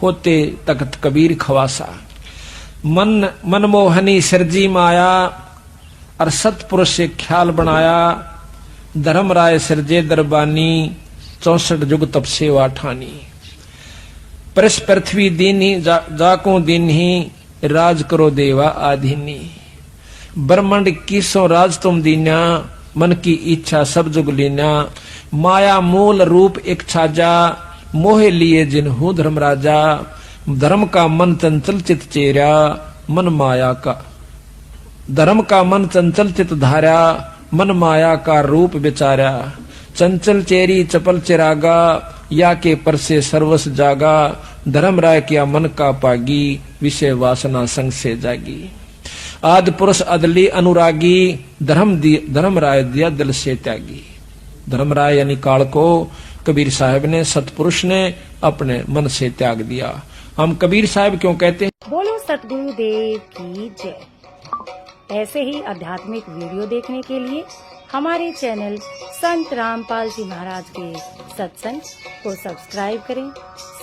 होते तख्त कबीर खवासा। मन मनमोहनी सिरजी माया और सतपुरुष से ख्याल बनाया, धर्मराय सिरजे दरबानी 64 जुग तप सेवा ठानी। परस पृथ्वी दीनी जाको दिन ही राज करो देवा आधीनी। ब्रह्मांड किसो राज तुम दीना, मन की इच्छा सब जुग लीना। माया मूल रूप एक छाजा, मोहे लिए जिन्हू धर्मराजा। धर्म का मन चंचल चित चेरा, मन माया का धर्म का मन चंचल चित धारा, मन माया का रूप विचारा। चंचल चेरी चपल चिरागा, या के पर से सर्वस जागा। धर्मराय किया मन का पागी, विषय वासना संग से जागी। आदि पुरुष अदली अनुरागी, धर्मराय दिया दिल से त्यागी। धर्मराय यानी काल को कबीर साहब ने सतपुरुष ने अपने मन से त्याग दिया। हम कबीर साहब क्यों कहते हैं? बोलो सतगुरु देव की जय। ऐसे ही आध्यात्मिक वीडियो देखने के लिए हमारे चैनल संत रामपाल जी महाराज के सत्संग को सब्सक्राइब करें।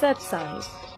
सत साहिब।